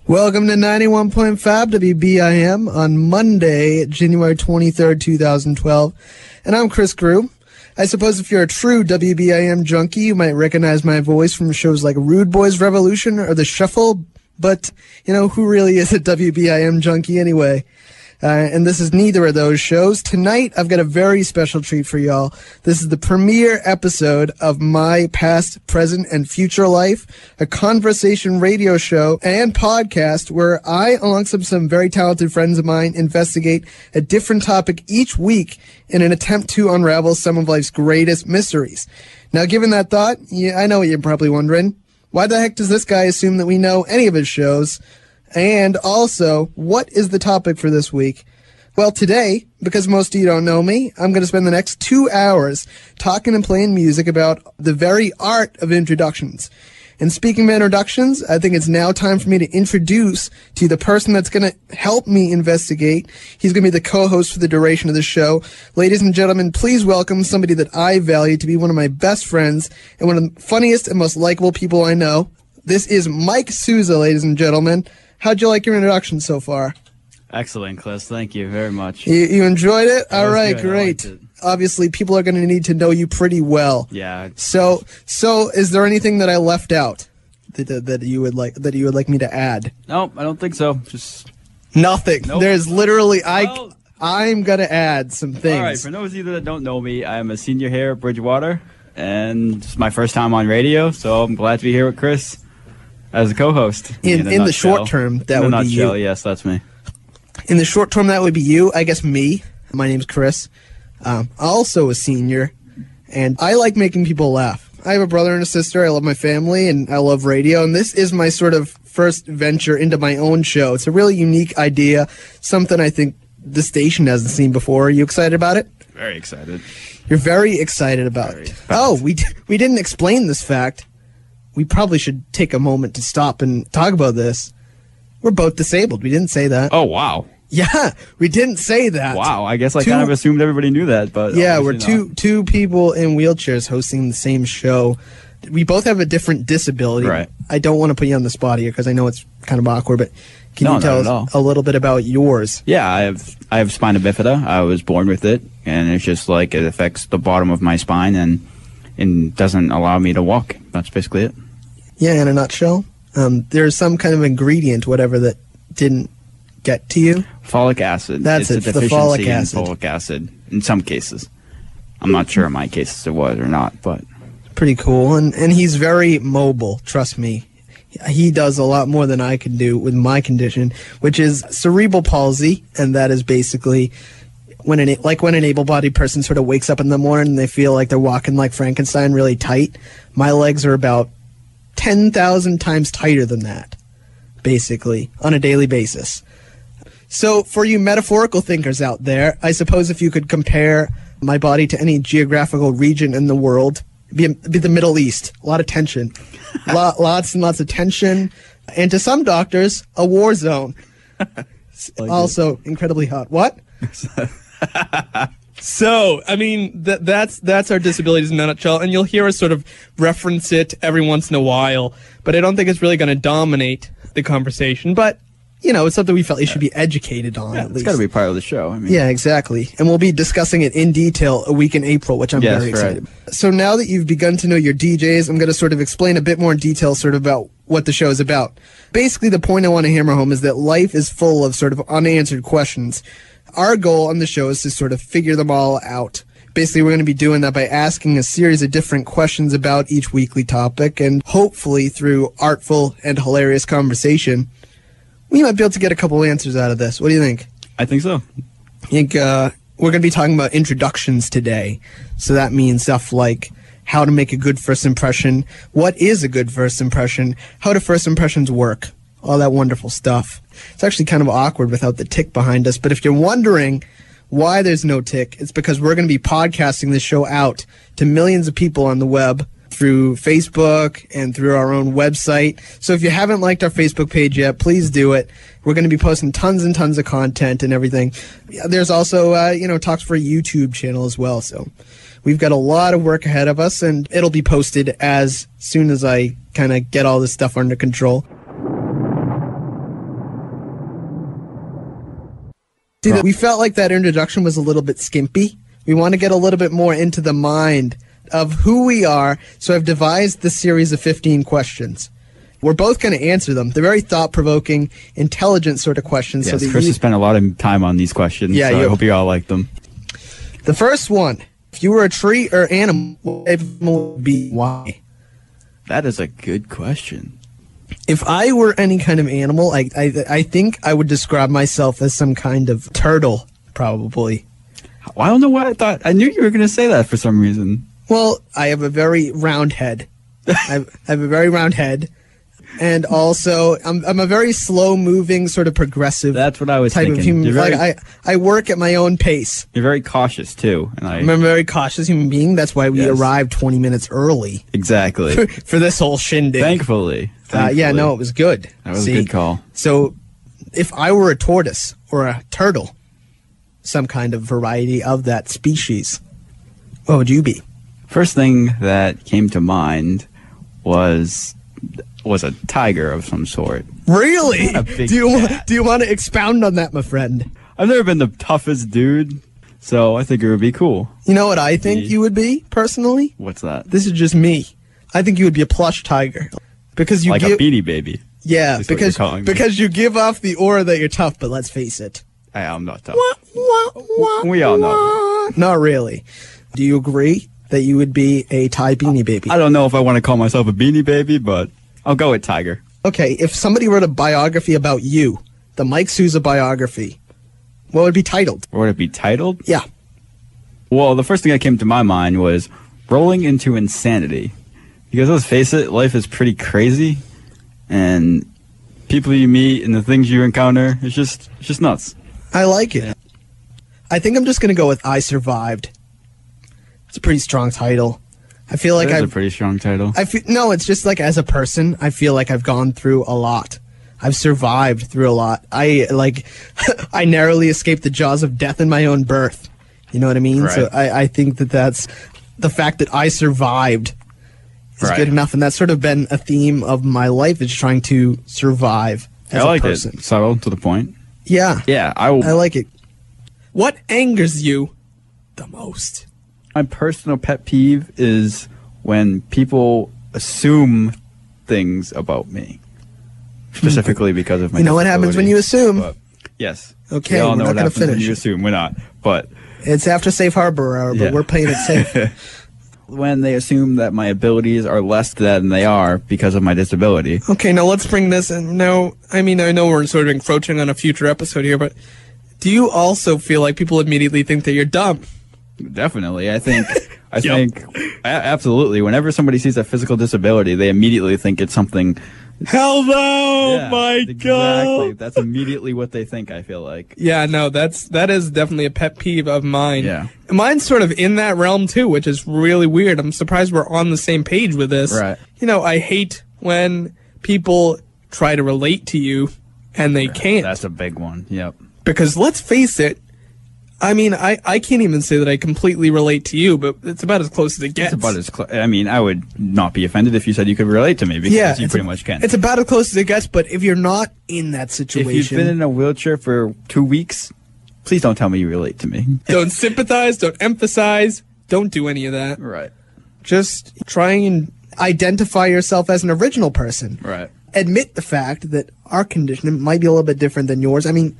Welcome to 91.5 WBIM on Monday, January 23rd, 2012. And I'm Chris Grew. I suppose if you're a true WBIM junkie, you might recognize my voice from shows like Rude Boys Revolution or The Shuffle. But, who really is a WBIM junkie anyway? And this is neither of those shows. Tonight, I've got a very special treat for y'all. This is the premiere episode of My Past, Present, and Future Life, a conversation radio show and podcast where I, alongside some very talented friends of mine, investigate a different topic each week in an attempt to unravel some of life's greatest mysteries. Now, given that thought, I know what you're probably wondering. Why the heck does this guy assume that we know any of his shows? And also, what is the topic for this week? Well, today, because most of you don't know me, I'm going to spend the next 2 hours talking and playing music about the very art of introductions. And speaking of introductions, I think it's now time for me to introduce to you the person that's going to help me investigate. He's going to be the co-host for the duration of the show. Ladies and gentlemen, please welcome somebody that I value to be one of my best friends and one of the funniest and most likable people I know. This is Mike Souza, ladies and gentlemen. How'd you like your introduction so far? Excellent, Chris. Thank you very much. You enjoyed it? All right, good. Great. Obviously, people are going to need to know you pretty well. Yeah. So is there anything that I left out that you would like me to add? No, I don't think so. Just nothing. Nope. There's literally I'm going to add some things. All right. For those of you that don't know me, I'm a senior here at Bridgewater, and it's my first time on radio, so I'm glad to be here with Chris as a co-host. In the short term, that would be you. Yes, that's me. In the short term, that would be you. I guess me. My name's Chris. Also a senior, and I like making people laugh. I have a brother and a sister. I love my family, and I love radio, and this is my sort of first venture into my own show. It's a really unique idea, something I think the station hasn't seen before. Are you excited about it? Very excited. You're very excited about it. Oh, we didn't explain this fact. We probably should take a moment to stop and talk about this. We're both disabled. We didn't say that. Oh, wow. Yeah, we didn't say that. Wow, I guess I kind of assumed everybody knew that, but yeah, we're two people in wheelchairs hosting the same show. We both have a different disability. Right. I don't want to put you on the spot here because I know it's kind of awkward, but can you tell us a little bit about yours? Yeah, I have spina bifida. I was born with it, and it's just like it affects the bottom of my spine and doesn't allow me to walk. That's basically it. Yeah, in a nutshell. There's some kind of ingredient, whatever, that didn't get to you. Folic acid. That's it's it, a the folic deficiency acid. in folic acid in some cases. I'm not sure in my cases it was or not, but pretty cool. And he's very mobile, trust me. He does a lot more than I can do with my condition, which is cerebral palsy, and that is basically when an able-bodied person sort of wakes up in the morning and they feel like they're walking like Frankenstein really tight. My legs are about 10,000 times tighter than that, basically, on a daily basis. So for you metaphorical thinkers out there, I suppose if you could compare my body to any geographical region in the world, it'd be the Middle East. A lot of tension. Lots and lots of tension. And to some doctors, a war zone. Also incredibly hot. What? So, I mean, that's our disabilities in a nutshell, and you'll hear us sort of reference it every once in a while, but I don't think it's really going to dominate the conversation. But, it's something we felt you should be educated on, at least. It's got to be part of the show. I mean, yeah, exactly. And we'll be discussing it in detail a week in April, which I'm very excited about. So now that you've begun to know your DJs, I'm going to sort of explain a bit more in detail sort of about what the show is about. Basically, the point I want to hammer home is that life is full of sort of unanswered questions. Our goal on the show is to sort of figure them all out. Basically, we're going to be doing that by asking a series of different questions about each weekly topic, and hopefully through artful and hilarious conversation, we might be able to get a couple answers out of this. What do you think? I think so. I think we're going to be talking about introductions today. So that means stuff like how to make a good first impression, what is a good first impression, how do first impressions work, all that wonderful stuff. It's actually kind of awkward without the tick behind us, but if you're wondering why there's no tick, it's because we're going to be podcasting this show out to millions of people on the web through Facebook and through our own website. So if you haven't liked our Facebook page yet, please do it. We're going to be posting tons and tons of content and everything. There's also, talks for a YouTube channel as well. So we've got a lot of work ahead of us, and it'll be posted as soon as I kind of get all this stuff under control. See, we felt like that introduction was a little bit skimpy. We want to get a little bit more into the mind of who we are, so I've devised this series of 15 questions. We're both going to answer them. They're very thought-provoking, intelligent sort of questions. Yes, so Chris has spent a lot of time on these questions, so I hope you all like them. The first one, if you were a tree or animal, what animal would be why? That is a good question. If I were any kind of animal, I think I would describe myself as some kind of turtle, probably. I don't know why I knew you were going to say that for some reason. Well, I have a very round head. I have a very round head. And also, I'm a very slow-moving, sort of progressive. That's what I was type thinking. of human. I work at my own pace. You're very cautious too, and I'm a very cautious human being. That's why we arrived 20 minutes early. Exactly. For this whole shindig. Thankfully. Yeah, no, it was good. That was a good call. So, if I were a tortoise or a turtle, some kind of variety of that species, what would you be? First thing that came to mind was a tiger of some sort. Really? Do you want to expound on that, my friend? I've never been the toughest dude, so I think it would be cool. You know what I think you would be, personally? What's that? This is just me. I think you would be a plush tiger. Because you like a Beanie Baby. Yeah, because you give off the aura that you're tough, but let's face it. I'm not tough. We all know. Not really. Do you agree that you would be a Thai Beanie Baby? I don't know if I want to call myself a Beanie Baby, but I'll go with tiger. Okay, if somebody wrote a biography about you, the Mike Sousa biography, what would it be titled? What would it be titled? Yeah. Well, the first thing that came to my mind was rolling into insanity. Because let's face it, life is pretty crazy, and people you meet and the things you encounter, it's just nuts. I like it. I think I'm just going to go with I Survived. It's a pretty strong title. I feel like That's a pretty strong title. No, it's just like as a person, I feel like I've gone through a lot. I've survived through a lot. I narrowly escaped the jaws of death in my own birth. You know what I mean? Right. So I think that's the fact that I survived is good enough, and that's sort of been a theme of my life, is trying to survive as a person. It. Subtle, to the point. Yeah. Yeah, I like it. What angers you the most? My personal pet peeve is when people assume things about me, specifically because of my. You know what happens when you assume? But, yes. Okay, we all know we're not going to finish. When you assume, we're not. But it's after Safe Harbor hour, but we're playing it safe. When they assume that my abilities are less than they are because of my disability. Okay, now let's bring this in. Now, I mean, I know we're sort of encroaching on a future episode here, but do you also feel like people immediately think that you're dumb? Definitely. I think absolutely. Whenever somebody sees a physical disability, they immediately think it's something. Hello, Michael. Exactly. That's immediately what they think, I feel like. Yeah, no, that is definitely a pet peeve of mine. Yeah. Mine's sort of in that realm too, which is really weird. I'm surprised we're on the same page with this. Right. You know, I hate when people try to relate to you and they can't. That's a big one. Yep. Because let's face it, I mean, I can't even say that I completely relate to you, but it's about as close as it gets. It's about as close. I mean, I would not be offended if you said you could relate to me, because you pretty much can. It's about as close as it gets, but if you're not in that situation... If you've been in a wheelchair for 2 weeks, please don't tell me you relate to me. Don't sympathize, don't emphasize, don't do any of that. Right. Just try and identify yourself as an original person. Right. Admit the fact that our condition might be a little bit different than yours. I mean...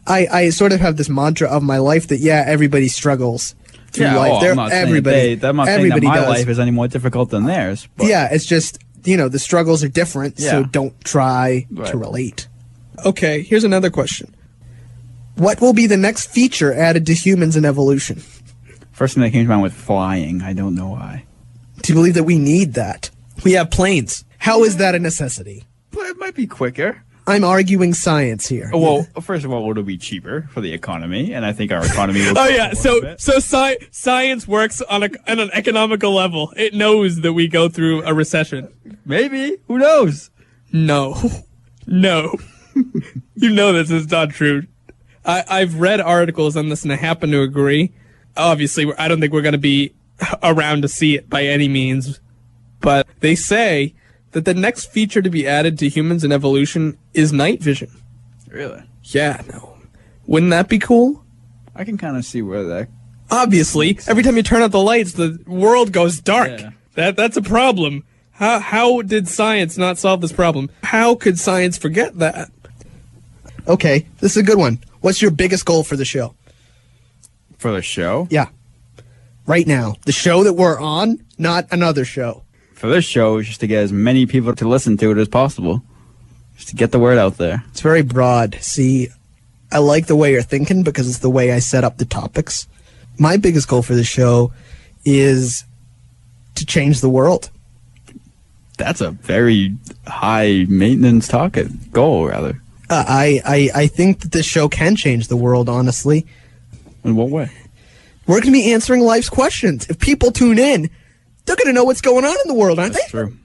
I sort of have this mantra of my life that, everybody struggles through life. I'm not saying that my life is any more difficult than theirs. But. Yeah, it's just, the struggles are different, so don't try to relate. Okay, here's another question. What will be the next feature added to humans in evolution? First thing that came to mind was flying. I don't know why. Do you believe that we need that? We have planes. How is that a necessity? But it might be quicker. I'm arguing science here. Well, first of all, it'll be cheaper for the economy, and I think our economy will... So science works on an economical level. It knows that we go through a recession. Maybe. Who knows? No. You know this is not true. I've read articles on this, and I happen to agree. Obviously, I don't think we're going to be around to see it by any means, but they say that the next feature to be added to humans in evolution is night vision. Really? Yeah, no. Wouldn't that be cool? I can kind of see where that. Obviously, every time you turn out the lights, the world goes dark. Yeah. That's a problem. How did science not solve this problem? How could science forget that? Okay, this is a good one. What's your biggest goal for the show? For the show? Yeah. Right now. The show that we're on, not another show. For this show, is just to get as many people to listen to it as possible. Just to get the word out there. It's very broad. See, I like the way you're thinking because it's the way I set up the topics. My biggest goal for the show is to change the world. That's a very high maintenance goal, rather. I think that this show can change the world, honestly. In what way? We're going to be answering life's questions. If people tune in, they're going to know what's going on in the world, aren't they? That's true.